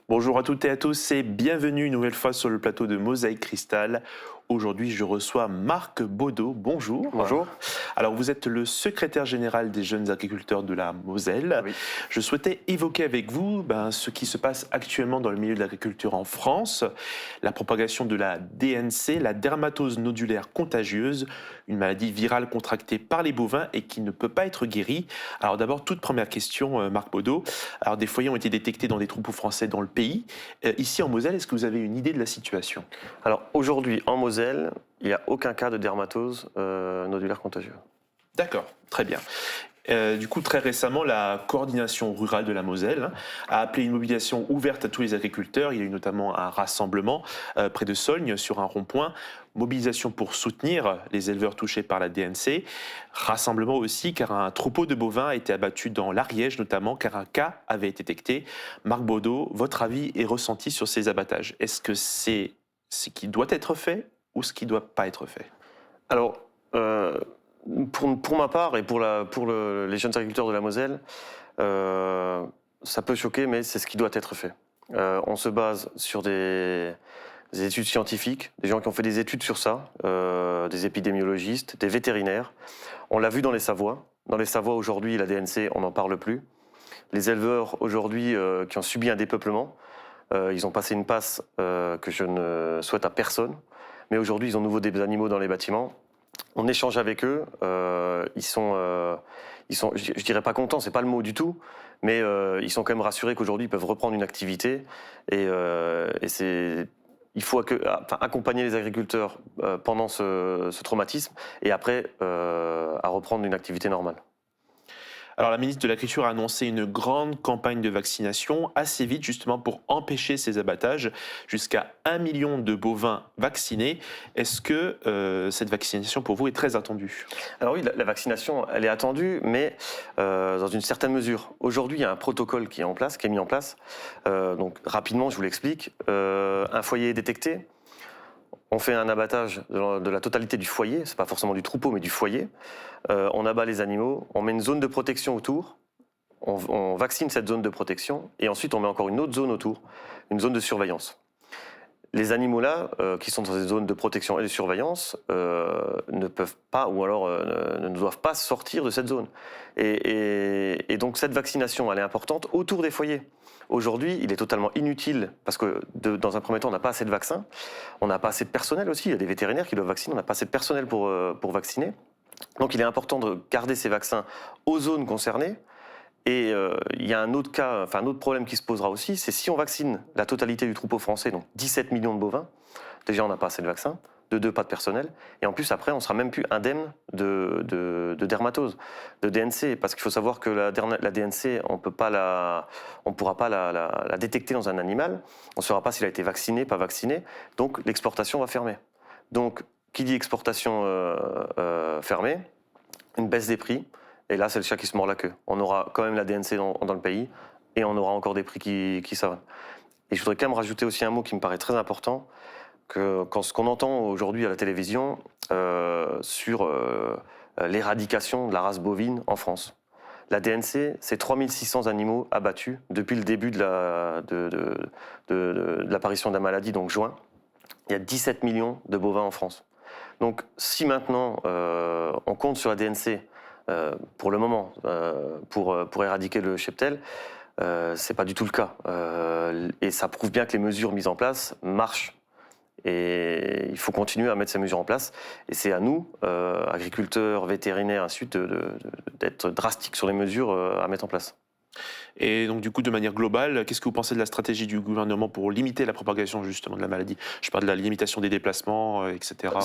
Bonjour à toutes et à tous et bienvenue une nouvelle fois sur le plateau de Mosaïque Cristal. Aujourd'hui, je reçois Marc Baudot. Bonjour. Bonjour. Alors, vous êtes le secrétaire général des jeunes agriculteurs de la Moselle. Oui. Je souhaitais évoquer avec vous ce qui se passe actuellement dans le milieu de l'agriculture en France, la propagation de la DNC, la dermatose nodulaire contagieuse, une maladie virale contractée par les bovins et qui ne peut pas être guérie. Alors d'abord, toute première question, Marc Baudot. Alors, des foyers ont été détectés dans des troupeaux français dans le pays. Ici en Moselle, est-ce que vous avez une idée de la situation? Alors aujourd'hui, en Moselle, il n'y a aucun cas de dermatose nodulaire contagieuse. D'accord, très bien. Du coup, très récemment, la coordination rurale de la Moselle a appelé une mobilisation ouverte à tous les agriculteurs. Il y a eu notamment un rassemblement près de Solgne sur un rond-point. Mobilisation pour soutenir les éleveurs touchés par la DNC. Rassemblement aussi car un troupeau de bovins a été abattu dans l'Ariège notamment car un cas avait été détecté. Marc Baudot, votre avis est ressenti sur ces abattages. Est-ce que c'est ce qui doit être fait ou ce qui ne doit pas être fait? Alors, pour ma part et pour les jeunes agriculteurs de la Moselle, ça peut choquer, mais c'est ce qui doit être fait. On se base sur des études scientifiques, des gens qui ont fait des études sur ça, des épidémiologistes, des vétérinaires. On l'a vu dans les Savoies. Dans les Savoies, aujourd'hui, la DNC, on n'en parle plus. Les éleveurs, aujourd'hui, qui ont subi un dépeuplement, ils ont passé une passe que je ne souhaite à personne. Mais aujourd'hui, ils ont nouveau des animaux dans les bâtiments. On échange avec eux. Ils sont, je dirais pas contents, c'est pas le mot du tout, mais ils sont quand même rassurés qu'aujourd'hui ils peuvent reprendre une activité. Il faut accompagner les agriculteurs pendant ce traumatisme et après à reprendre une activité normale. Alors la ministre de l'Agriculture a annoncé une grande campagne de vaccination assez vite justement pour empêcher ces abattages, jusqu'à 1 million de bovins vaccinés. Est-ce que cette vaccination pour vous est très attendue? Alors oui, la vaccination, elle est attendue, mais dans une certaine mesure. Aujourd'hui, il y a un protocole qui est mis en place. Donc rapidement, je vous l'explique. Un foyer est détecté. On fait un abattage de la totalité du foyer, c'est pas forcément du troupeau, mais du foyer. On abat les animaux, on met une zone de protection autour, on vaccine cette zone de protection, et ensuite on met encore une autre zone autour, une zone de surveillance. Les animaux-là, qui sont dans ces zones de protection et de surveillance, ne peuvent pas, ou alors ne doivent pas sortir de cette zone. Et donc cette vaccination, elle est importante autour des foyers. Aujourd'hui, il est totalement inutile, parce que dans un premier temps, on n'a pas assez de vaccins, on n'a pas assez de personnel aussi, il y a des vétérinaires qui doivent vacciner, on n'a pas assez de personnel pour vacciner. Donc il est important de garder ces vaccins aux zones concernées. Et il y a un autre cas, un autre problème qui se posera aussi, c'est si on vaccine la totalité du troupeau français, donc 17 millions de bovins, déjà on n'a pas assez de vaccins, de deux, pas de personnel, et en plus après on sera même plus indemne de dermatose, de DNC, parce qu'il faut savoir que la DNC, on pourra pas la détecter dans un animal, on ne saura pas s'il a été vacciné, pas vacciné, donc l'exportation va fermer. Donc qui dit exportation fermée, une baisse des prix. Et là, c'est le chat qui se mord la queue. On aura quand même la DNC dans le pays et on aura encore des prix qui savent. Et je voudrais quand même rajouter aussi un mot qui me paraît très important, que quand ce qu'on entend aujourd'hui à la télévision sur l'éradication de la race bovine en France. La DNC, c'est 3600 animaux abattus depuis le début de l'apparition de la maladie, donc juin. Il y a 17 millions de bovins en France. Donc si maintenant on compte sur la DNC pour le moment, pour éradiquer le cheptel, c'est pas du tout le cas. Et ça prouve bien que les mesures mises en place marchent. Et il faut continuer à mettre ces mesures en place. Et c'est à nous, agriculteurs, vétérinaires, ainsi de suite, d'être drastiques sur les mesures à mettre en place. Et donc du coup, de manière globale, qu'est-ce que vous pensez de la stratégie du gouvernement pour limiter la propagation justement de la maladie? Je parle de la limitation des déplacements, etc.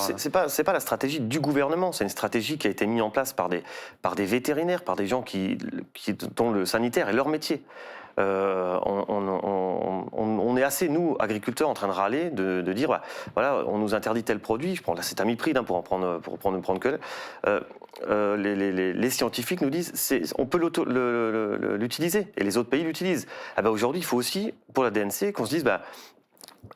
C'est pas la stratégie du gouvernement, c'est une stratégie qui a été mise en place par des vétérinaires, par des gens dont le sanitaire est leur métier. On est assez, nous, agriculteurs, en train de râler, de dire, bah, voilà, on nous interdit tel produit, je prends l'acétamiprid pour ne prendre que les scientifiques nous disent on peut l'utiliser, et les autres pays l'utilisent. Ah bah, aujourd'hui, il faut aussi, pour la DNC, qu'on se dise, bah,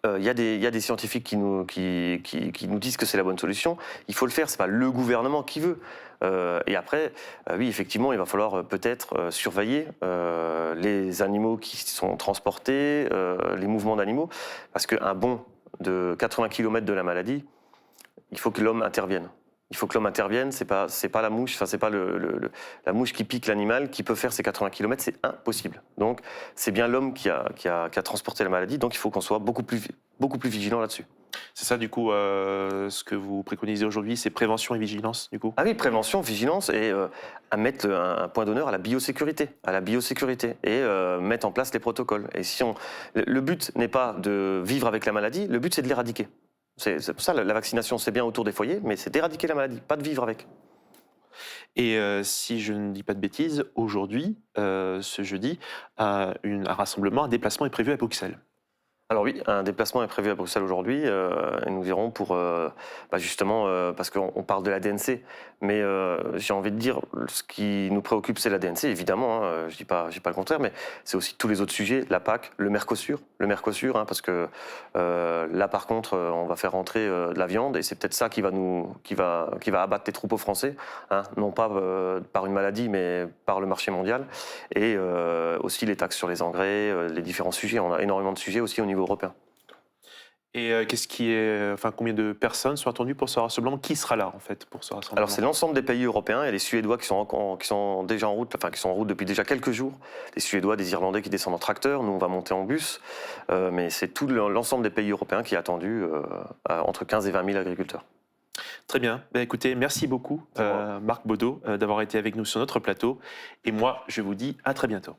Il y a des scientifiques qui nous disent que c'est la bonne solution. Il faut le faire, ce n'est pas le gouvernement qui veut. Et après, oui, effectivement, il va falloir peut-être surveiller les animaux qui sont transportés, les mouvements d'animaux, parce qu'un bond de 80 km de la maladie, il faut que l'homme intervienne. Il faut que l'homme intervienne, c'est pas la mouche, enfin c'est pas la mouche qui pique l'animal qui peut faire ces 80 km, c'est impossible. Donc c'est bien l'homme qui a transporté la maladie, donc il faut qu'on soit beaucoup plus vigilant là-dessus. C'est ça, du coup, ce que vous préconisez aujourd'hui, c'est prévention et vigilance, du coup? Ah oui, prévention, vigilance et à mettre un point d'honneur à la biossécurité et mettre en place les protocoles. Et si le but n'est pas de vivre avec la maladie, le but c'est de l'éradiquer. C'est pour ça la vaccination c'est bien autour des foyers, mais c'est d'éradiquer la maladie, pas de vivre avec. Et si je ne dis pas de bêtises, aujourd'hui, ce jeudi, un rassemblement, un déplacement est prévu à Bruxelles. Alors oui, un déplacement est prévu à Bruxelles aujourd'hui et nous irons pour justement parce qu'on parle de la DNC, mais j'ai envie de dire ce qui nous préoccupe c'est la DNC évidemment, hein, je dis pas le contraire, mais c'est aussi tous les autres sujets, la PAC, le Mercosur, hein, parce que là par contre on va faire rentrer de la viande et c'est peut-être ça qui va abattre les troupeaux français, hein, non pas par une maladie mais par le marché mondial et aussi les taxes sur les engrais, les différents sujets, on a énormément de sujets aussi au niveau européen. Et combien de personnes sont attendues pour ce rassemblement? Qui sera là, en fait, pour ce rassemblement? Alors c'est l'ensemble des pays européens et les Suédois qui sont déjà en route, enfin qui sont en route depuis déjà quelques jours. Les Suédois, des Irlandais qui descendent en tracteur, nous on va monter en bus, mais c'est tout l'ensemble des pays européens qui est attendu, entre 15 et 20 000 agriculteurs. Très bien. Ben, écoutez, merci beaucoup, C'est moi. Marc Baudot, d'avoir été avec nous sur notre plateau. Et moi, je vous dis à très bientôt.